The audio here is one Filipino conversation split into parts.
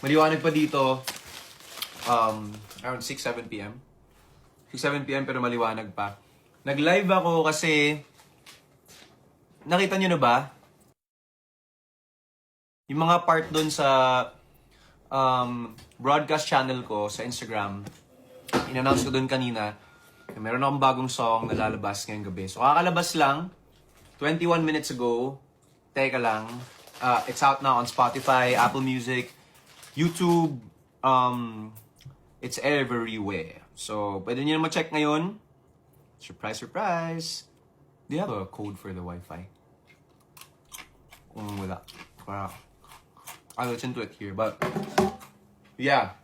Maliwanag pa dito. Around 6-7 p.m. 6-7 p.m. pero maliwanag pa. Nag-live ako kasi nakita nyo na ba? Yung mga part doon sa broadcast channel ko sa Instagram, in-announce ko doon kanina na meron akong bagong song na lalabas ngayong gabi. So kakalabas lang, 21 minutes ago. Teka lang. It's out now on Spotify, Apple Music, YouTube. It's everywhere. So, pwede nyo na ma-check ngayon. Surprise, surprise! Do you have a code for the Wi-Fi? Wala. I'll listen to it here. But, yeah.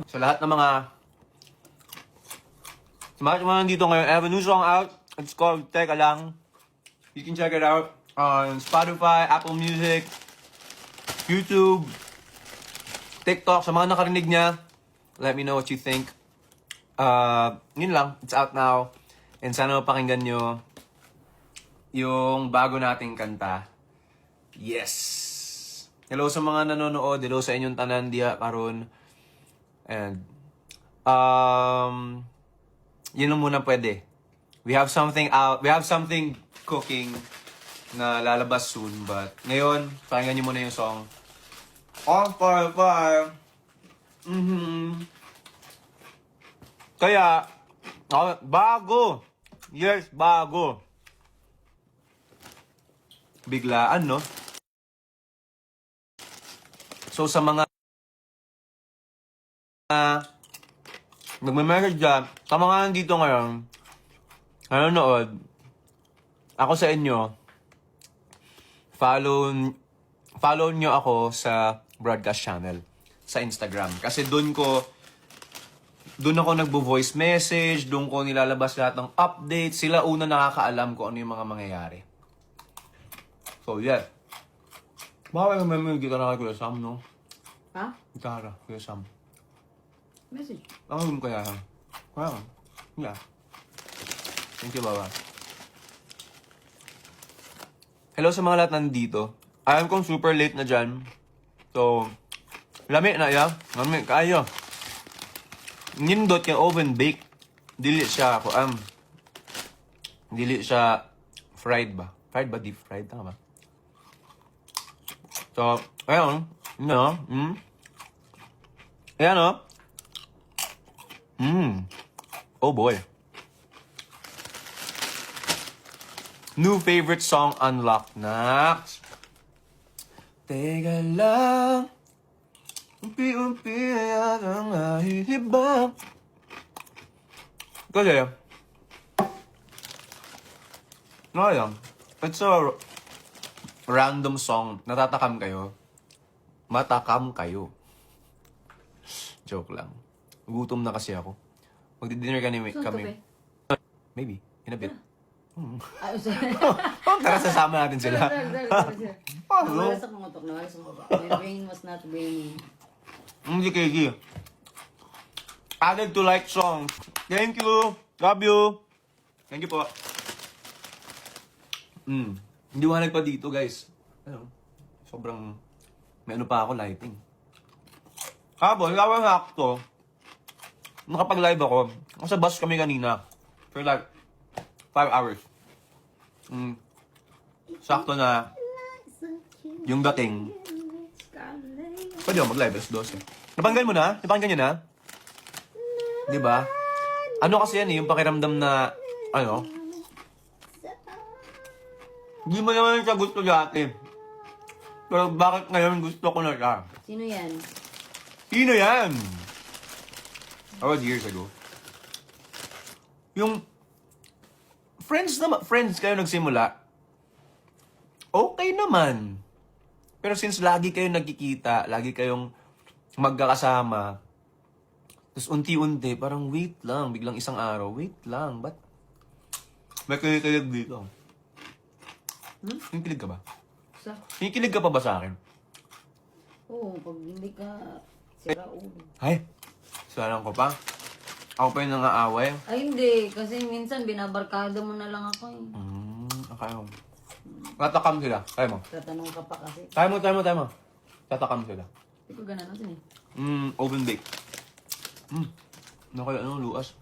So, lahat ng mga nandito ngayon, I have a new song out. It's called Teka Lang. You can check it out on Spotify, Apple Music, YouTube, TikTok. Sa mga nakarinig niya, let me know what you think. Yun lang. It's out now. And sana mapakinggan nyo yung bago nating kanta. Yes! Hello sa mga nanonood. Hello sa inyong tanan diha karon. And, yun lang muna pwede. We have something out. We have something cooking na lalabas soon. But, ngayon, pakinggan nyo muna yung song. On fire. Kaya, bago. Yes, bago. Biglaan, no? So, sa mga nagme-message dyan, sa mga nandito ngayon, nanonood, ako sa inyo, follow nyo ako sa broadcast channel sa Instagram. Kasi doon ako nagbo-voice message, doon ko nilalabas lahat ng updates. Sila una nakakaalam kung ano yung mga mangyayari. So, yeah. Baka may gitara kay Kuya Sam, no? Ha? Gitara, Kuya Sam. Message. Ano yung kaya? Kaya, yeah. Thank you, Baba. Hello sa mga lahat nandito. Alam kong super late na dyan. So, lami na ya. Lami, kaya. Nindot yung oven bake. Dili siya ako, dili siya fried ba? Fried ba? Deep fried? Tama ba? So, ayun. No. Ayan o. Oh boy. New favorite song unlocked, Nax. Teka lang. Umpi-umpi at ang ahihibang. Kasi, it's a random song. Natatakam kayo. Matakam kayo. Joke lang. Gutom na kasi ako. Magdi-dinner kami. Maybe. In a bit. Sorry. Tara, sasama natin sila. Nawalas akong utok. My brain was not braining. Hindi kiki. Added to like songs. Thank you. Love you. Thank you po. Hindi wanag pa dito, guys. Sobrang may ano pa ako, lighting. Habang, lawang hakto, nakapag-live ako. Sa bus kami kanina. For like 5 hours. Sakto na yung dating. Pwede ako mag-live, alas 12. Napanggan mo na? Napanggan nyo na? Diba? Ano kasi yan yung pakiramdam na, hindi mo naman siya gusto dati. Pero bakit ngayon gusto ko na siya? Sino yan? Sino yan? That was years ago. Yung friends kayo nagsimula, okay naman. Pero since lagi kayo nagkikita, lagi kayong magkakasama, tapos unti-unti, parang wait lang, biglang isang araw, wait lang, ba't may kilig dito? Kinikilig ka ba? Sa? Kinikilig ka pa ba sa akin? Oo, pag hindi ka sira ulo. Ay, salang ko pa. Ako pa yung nangaaway. Ay hindi, kasi minsan binabarkada mo na lang ako eh. Akayo. Tatakam sila. Tayo mo. Tatanong ka pa kasi. Tayo mo. Tatakam sila. Hindi ko ganun natin eh. Oven bake. Nakaya ano, luas.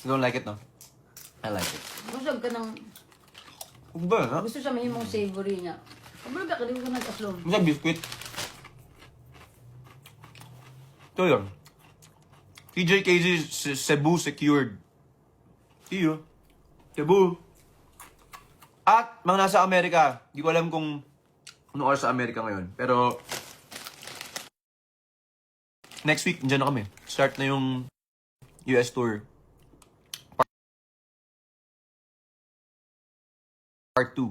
You don't like it, no? I like it. Busog ka ng... Huwag ba, ha? Gusto siya may mong savory niya. Kabulog ka, kaliwa ka ng taslong. Masa biscuit. Ito yun. TJKZ Cebu secured. Iyo. Cebu. At mga nasa Amerika. Di ko alam kung ano oras sa Amerika ngayon. Pero next week, dyan na kami. Start na yung US tour. Part 2.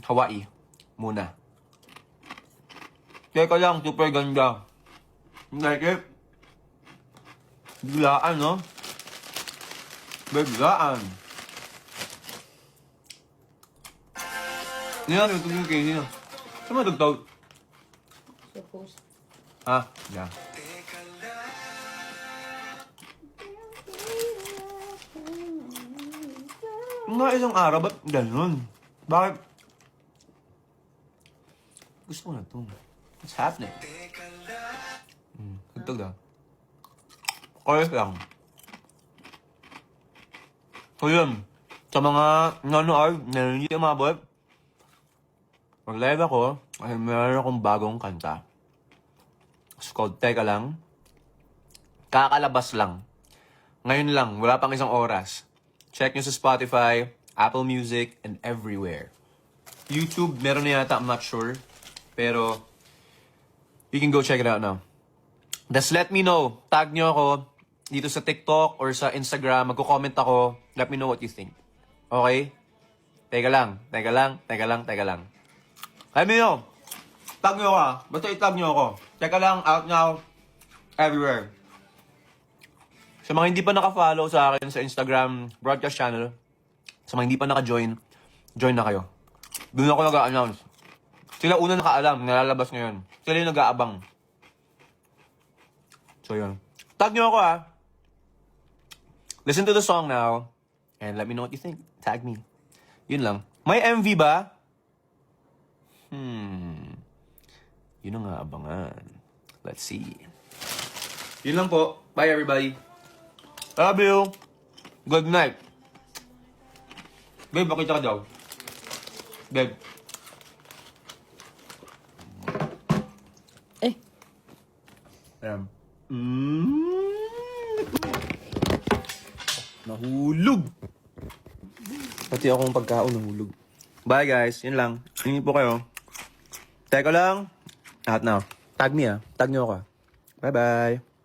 Hawaii. Muna. Teka lang, super ganda. Like it? Biglaan, no? Biglaan. Hindi na, ito yung kayo. Saan mo tagtawag? Suppose. Ha? Yeah. Mga isang araw, ba't ganun? Bakit? Gusto ko na ito. What's happening? Tagtag na. Kaya lang. So yun, sa mga nanonood, na hindi umabot, mag-live ako, ay meron akong bagong kanta. It's called Teka Lang. Kakalabas lang. Ngayon lang, wala pang isang oras. Check nyo sa Spotify, Apple Music, and everywhere. YouTube, meron na yata, I'm not sure. Pero, you can go check it out now. Just let me know. Tag nyo ako dito sa TikTok or sa Instagram. Magko-comment ako. Let me know what you think. Okay? Teka lang. Teka lang. Teka lang. Teka lang. Let me know. Tag nyo ako ah. Basta itag nyo ako. Teka lang. Out now. Everywhere. Sa mga hindi pa naka-follow sa akin sa Instagram broadcast channel, sa mga hindi pa naka-join, join na kayo. Doon ako nag-a-announce. Sila una nakaalam, nalalabas ngayon. Sila yung nag-aabang. So yun. Tag nyo ako ah. Listen to the song now. And let me know what you think. Tag me. Yun lang. May MV ba? Yun ang aabangan. Let's see. Yun lang po. Bye everybody. Love you. Good night. Babe, makita ka daw. Babe. Eh. Ayan. Nahulog. Pati akong pagkaon nahulog. Bye guys. Yun lang. Hindi po kayo. Teka lang. Out now. Tag me ah. Tag nyo ako ah. Bye bye.